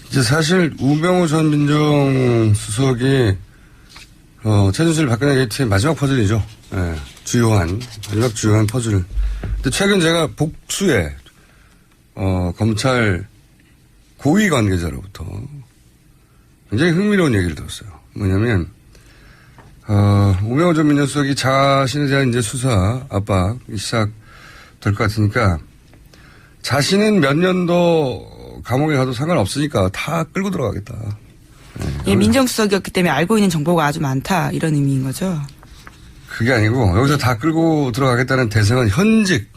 이제 사실 우병우 전 민정수석이 최순실 박근혜 게이트의 마지막 퍼즐이죠. 예, 마지막 주요한 퍼즐. 근데 최근 제가 복수의 검찰 고위 관계자로부터 굉장히 흥미로운 얘기를 들었어요. 뭐냐면 우병우 전 민정수석이 자신에 대한 이제 수사 압박이 시작될 것 같으니까 자신은 몇 년도 감옥에 가도 상관없으니까 다 끌고 들어가겠다. 예, 민정수석이었기 때문에 알고 있는 정보가 아주 많다 이런 의미인 거죠. 그게 아니고 여기서 다 끌고 들어가겠다는 대상은 현직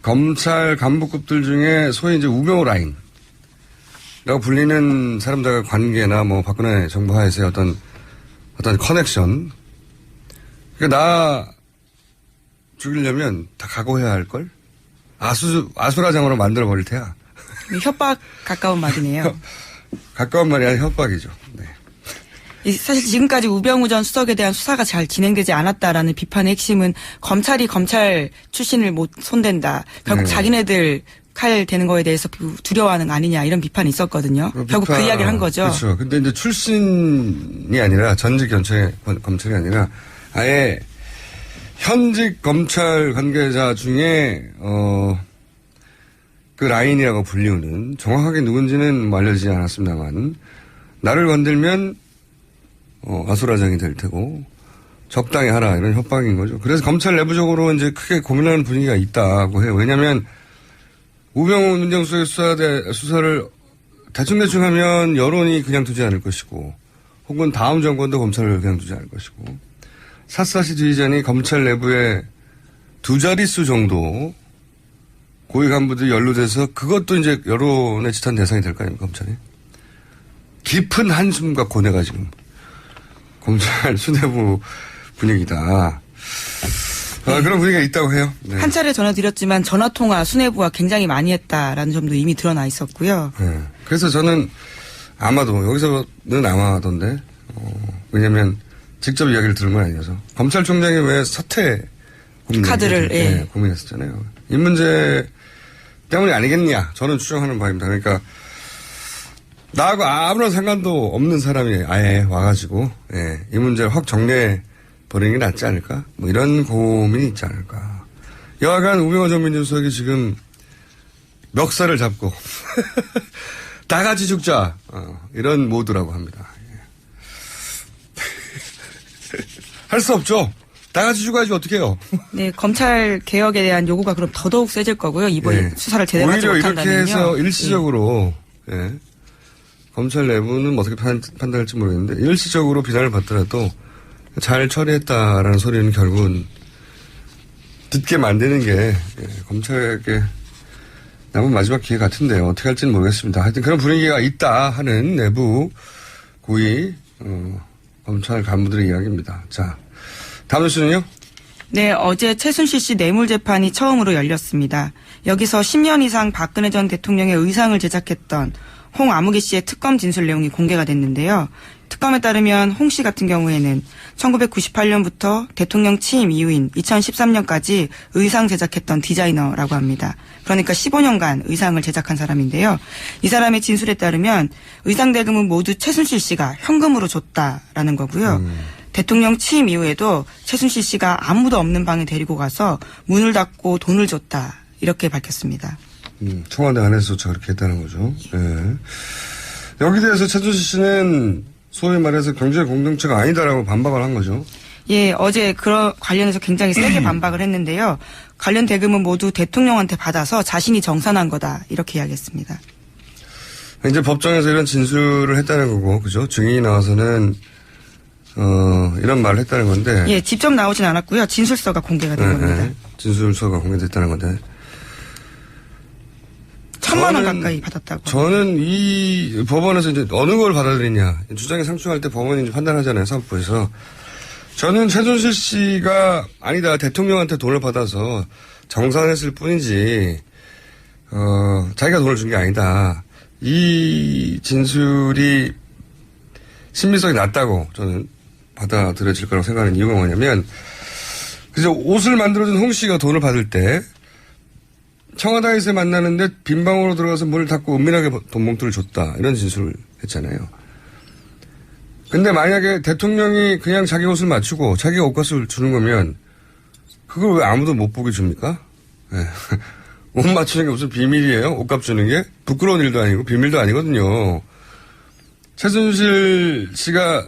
검찰 간부급들 중에 소위 이제 우병우 라인이라고 불리는 사람들과 관계나 뭐 박근혜 정부 하에서의 어떤 커넥션. 그러니까 나 죽이려면 다 각오해야 할 걸. 아수라장으로 만들어버릴 테야. 협박 가까운 말이네요. 가까운 말이 아니라 협박이죠. 네. 사실 지금까지 우병우 전 수석에 대한 수사가 잘 진행되지 않았다라는 비판의 핵심은 검찰이 검찰 출신을 못 손댄다. 결국 네. 자기네들 칼 대는 거에 대해서 두려워하는 거 아니냐 이런 비판이 있었거든요. 결국 그 이야기를 한 거죠. 그렇죠. 근데 이제 출신이 아니라 전직 검찰이 아니라 아예 현직 검찰 관계자 중에 그 라인이라고 불리우는 정확하게 누군지는 알려지지 않았습니다만 나를 건들면 아수라장이 될 테고 적당히 하라 이런 협박인 거죠. 그래서 검찰 내부적으로 이제 크게 고민하는 분위기가 있다고 해요. 왜냐하면 우병우 민정수석의 수사를 대충 하면 여론이 그냥 두지 않을 것이고 혹은 다음 정권도 검찰을 그냥 두지 않을 것이고 샅샅이 뒤지자니 검찰 내부에 두 자릿수 정도 고위 간부들이 연루돼서 그것도 이제 여론의 지탄 대상이 될 거 아닙니까, 검찰이. 깊은 한숨과 고뇌가 지금 검찰 수뇌부 분위기다. 그런 분위기가 있다고 해요. 네. 한 차례 전화드렸지만 전화통화 수뇌부와 굉장히 많이 했다라는 점도 이미 드러나 있었고요. 네. 그래서 저는 아마도 여기서는 아마던데 왜냐하면 직접 이야기를 들은 건 아니어서 검찰총장이 왜 사퇴 카드를 고민했었잖아요. 이 문제 때문이 아니겠냐 저는 추정하는 바입니다. 그러니까 나하고 아무런 상관도 없는 사람이 아예 와가지고 이 문제를 확 정리해 버리는 게 낫지 않을까? 뭐 이런 고민이 있지 않을까? 여하간 우병우 전 민정수석이 지금 멱살을 잡고 다 같이 죽자 이런 모드라고 합니다. 할 수 없죠. 다 같이 죽어야지 어떻게 해요. 네, 검찰 개혁에 대한 요구가 그럼 더더욱 세질 거고요. 이번에 수사를 제대로 하지 못한다면요. 오히려 이렇게 해서 일시적으로 검찰 내부는 뭐 어떻게 판단할지 모르겠는데 일시적으로 비난을 받더라도 잘 처리했다라는 소리는 결국은 듣게 만드는 게 검찰에게 남은 마지막 기회 같은데요. 어떻게 할지는 모르겠습니다. 하여튼 그런 분위기가 있다 하는 내부 고위 검찰 간부들의 이야기입니다. 자, 다음 뉴스는요? 네, 어제 최순실 씨 뇌물 재판이 처음으로 열렸습니다. 여기서 10년 이상 박근혜 전 대통령의 의상을 제작했던 홍 아무개 씨의 특검 진술 내용이 공개가 됐는데요. 특검에 따르면 홍 씨 같은 경우에는 1998년부터 대통령 취임 이후인 2013년까지 의상 제작했던 디자이너라고 합니다. 그러니까 15년간 의상을 제작한 사람인데요. 이 사람의 진술에 따르면 의상 대금은 모두 최순실 씨가 현금으로 줬다라는 거고요. 대통령 취임 이후에도 최순실 씨가 아무도 없는 방에 데리고 가서 문을 닫고 돈을 줬다 이렇게 밝혔습니다. 청와대 안에서 그렇게 했다는 거죠. 네. 여기 대해서 최순실 씨는 소위 말해서 경제 공동체가 아니다라고 반박을 한 거죠. 예, 어제 그런 관련해서 굉장히 세게 반박을 했는데요. 관련 대금은 모두 대통령한테 받아서 자신이 정산한 거다 이렇게 이야기했습니다. 이제 법정에서 이런 진술을 했다는 거고, 그죠? 증인이 나와서는 이런 말을 했다는 건데. 예, 직접 나오진 않았고요. 진술서가 공개가 된 겁니다. 네. 진술서가 공개됐다는 건데. 1,000만 원 가까이 받았다고. 저는 이 법원에서 이제 어느 걸 받아들이냐 주장에 상충할 때 법원이 이제 판단하잖아요. 사법부에서. 저는 최순실 씨가 아니다 대통령한테 돈을 받아서 정산했을 뿐이지 자기가 돈을 준 게 아니다. 이 진술이 신빙성이 낮다고 저는 받아들여질 거라고 생각하는 이유가 뭐냐면 그저 옷을 만들어준 홍 씨가 돈을 받을 때 청와대에서 만나는데 빈방으로 들어가서 문을 닫고 은밀하게 돈 봉투를 줬다. 이런 진술을 했잖아요. 근데 만약에 대통령이 그냥 자기 옷을 맞추고 자기가 옷값을 주는 거면 그걸 왜 아무도 못 보게 줍니까? 네. 옷 맞추는 게 무슨 비밀이에요? 옷값 주는 게? 부끄러운 일도 아니고 비밀도 아니거든요. 최순실 씨가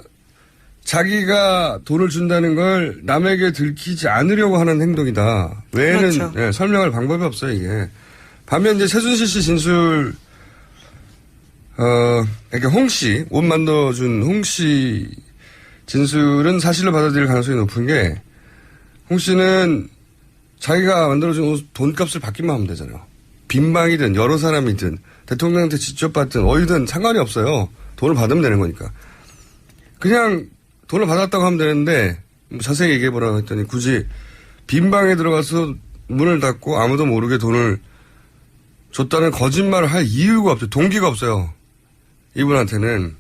자기가 돈을 준다는 걸 남에게 들키지 않으려고 하는 행동이다. 외에는 그렇죠. 네, 설명할 방법이 없어요, 이게. 반면 이제 최순실 씨 진술, 그러니까 홍 씨, 옷 만들어준 홍 씨 진술은 사실로 받아들일 가능성이 높은 게, 홍 씨는 자기가 만들어준 옷 돈값을 받기만 하면 되잖아요. 빈방이든 여러 사람이든 대통령한테 직접 받든 어디든 상관이 없어요. 돈을 받으면 되는 거니까. 그냥 돈을 받았다고 하면 되는데 뭐 자세히 얘기해보라고 했더니 굳이 빈방에 들어가서 문을 닫고 아무도 모르게 돈을 줬다는 거짓말을 할 이유가 없죠. 동기가 없어요. 이분한테는.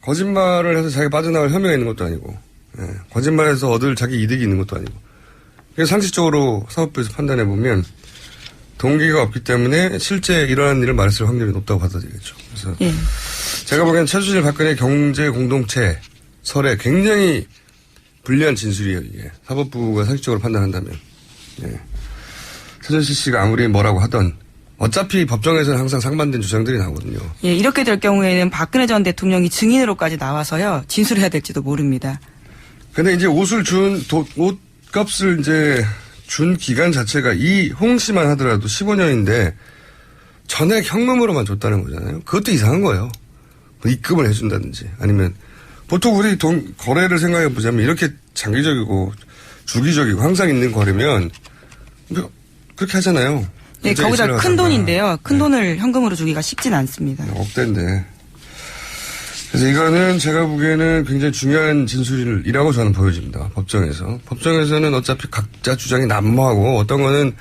거짓말을 해서 자기가 빠져나갈 혐의가 있는 것도 아니고, 예. 거짓말해서 얻을 자기 이득이 있는 것도 아니고. 그래서 상식적으로 사법부에서 판단해보면 동기가 없기 때문에 실제 일어난 일을 말했을 확률이 높다고 받아들이겠죠. 그래서 예. 제가 보기엔 최순실 박근혜 경제 공동체 설에 굉장히 불리한 진술이에요, 이게. 사법부가 상식적으로 판단한다면. 예. 최순실 씨가 아무리 뭐라고 하던 어차피 법정에서는 항상 상반된 주장들이 나오거든요. 예, 이렇게 될 경우에는 박근혜 전 대통령이 증인으로까지 나와서요, 진술해야 될지도 모릅니다. 근데 이제 옷을 옷값을 이제 준 기간 자체가 이 홍 씨만 하더라도 15년인데 전액 현금으로만 줬다는 거잖아요. 그것도 이상한 거예요. 입금을 해준다든지 아니면 보통 우리 돈 거래를 생각해 보자면 이렇게 장기적이고 주기적이고 항상 있는 거래면 그렇게 하잖아요. 네, 거기다 큰 돈인데요. 큰 네. 돈을 현금으로 주기가 쉽진 않습니다. 억대인데. 그래서 이거는 제가 보기에는 굉장히 중요한 진술이라고 저는 보여집니다. 법정에서. 법정에서는 어차피 각자 주장이 난무하고 어떤 거는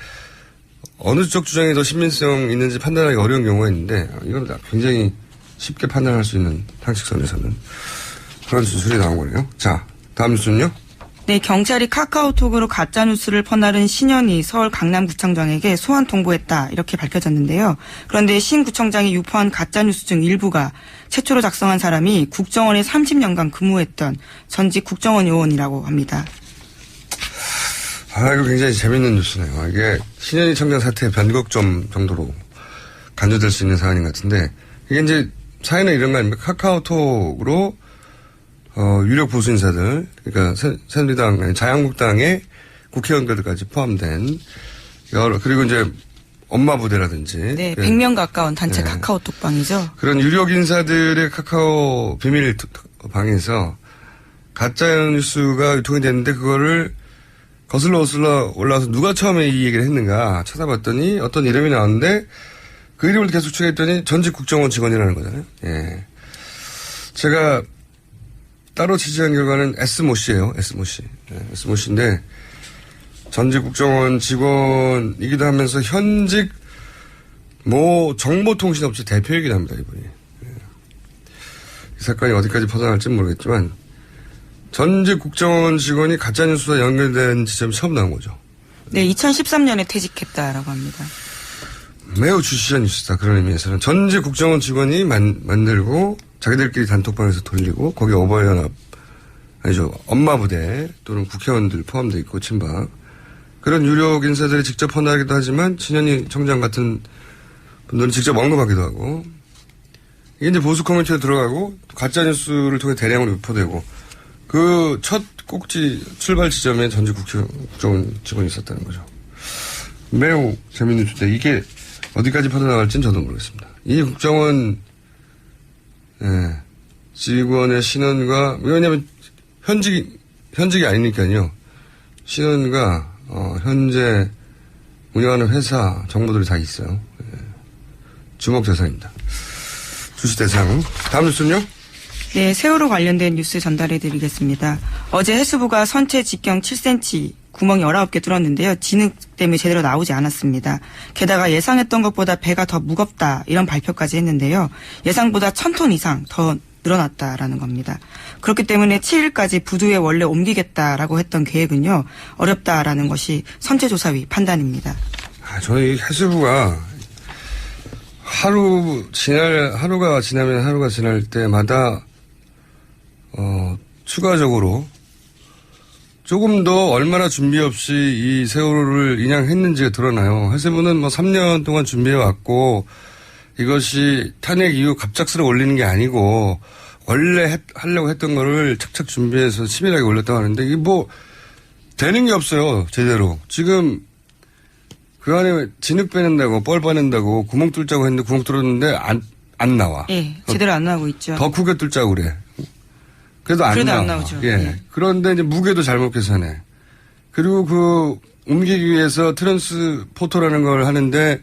어느 쪽 주장이 더 신빙성 있는지 판단하기 어려운 경우가 있는데 이건 굉장히 쉽게 판단할 수 있는 상식선에서는 그런 진술이 나온 거네요. 자, 다음 뉴스는요. 네, 경찰이 카카오톡으로 가짜뉴스를 퍼나른 신현희 서울 강남구청장에게 소환 통보했다 이렇게 밝혀졌는데요. 그런데 신 구청장이 유포한 가짜뉴스 중 일부가 최초로 작성한 사람이 국정원에 30년간 근무했던 전직 국정원 요원이라고 합니다. 아, 이거 굉장히 재밌는 뉴스네요. 이게 신현희 청장 사태의 변곡점 정도로 간주될 수 있는 사안인 것 같은데 이게 이제 사연은 이런 거 아닙니까? 카카오톡으로 유력 보수 인사들, 그러니까 새누리당, 아니 자유한국당의 국회의원들까지 포함된 그리고 이제 엄마 부대라든지. 네, 100명 가까운 단체 네. 카카오톡방이죠. 그런 유력 인사들의 카카오 비밀 방에서 가짜 뉴스가 유통이 됐는데 그거를 거슬러 올라와서 누가 처음에 이 얘기를 했는가 찾아봤더니 어떤 이름이 나왔는데 그 이름을 계속 추적했더니 전직 국정원 직원이라는 거잖아요. 예. 제가 따로 취재한 결과는 S모 씨예요. S모 씨. 네, S모 씨인데 전직 국정원 직원이기도 하면서 현직 정보통신업체 대표이기도 합니다. 이분이. 네. 이 사건이 어디까지 퍼져나갈지는 모르겠지만 전직 국정원 직원이 가짜뉴스와 연결된 지점이 처음 나온 거죠. 네, 2013년에 퇴직했다라고 합니다. 매우 주시한 뉴스다. 그런 의미에서는 전직 국정원 직원이 만들고 자기들끼리 단톡방에서 돌리고 거기 어버이연합 아니죠 엄마 부대 또는 국회의원들 포함되어 있고 친박 그런 유력 인사들이 직접 헌화하기도 하지만 신현희 청장 같은 분들은 직접 언급하기도 하고 이게 이제 보수 커뮤니티에 들어가고 가짜뉴스를 통해 대량으로 유포되고 그 첫 꼭지 출발 지점에 전직 국정원 직원이 있었다는 거죠. 매우 재밌는 뉴스인데 이게 어디까지 퍼져나갈지는 저도 모르겠습니다. 이 국정원 직원의 신원과 왜냐하면 현직이 아니니까요. 신원과 현재 운영하는 회사 정보들이 다 있어요. 주목 대상입니다. 주시 대상. 다음 뉴스는요? 네, 세월호 관련된 뉴스 전달해드리겠습니다. 어제 해수부가 선체 직경 7cm 구멍이 19개 뚫었는데요. 진흙 때문에 제대로 나오지 않았습니다. 게다가 예상했던 것보다 배가 더 무겁다 이런 발표까지 했는데요. 예상보다 1000톤 이상 더 늘어났다라는 겁니다. 그렇기 때문에 7일까지 부두에 원래 옮기겠다라고 했던 계획은요. 어렵다라는 것이 선체조사위 판단입니다. 저는 이 해수부가 하루가 지날 때마다, 추가적으로 조금 더 얼마나 준비 없이 이 세월호를 인양했는지가 드러나요. 해수부는 3년 동안 준비해왔고, 이것이 탄핵 이후 갑작스레 올리는 게 아니고, 원래 하려고 했던 거를 착착 준비해서 치밀하게 올렸다고 하는데, 이게 되는 게 없어요, 제대로. 지금, 그 안에 진흙 빼낸다고, 뻘 빠낸다고, 구멍 뚫자고 했는데, 구멍 뚫었는데, 안 나와. 예, 제대로 안 나오고 있죠. 더 크게 뚫자고 그래. 그래도 안 나와. 안 나오죠. 예. 예. 그런데 이제 무게도 잘못 계산해. 그리고 옮기기 위해서 트랜스포터라는 걸 하는데,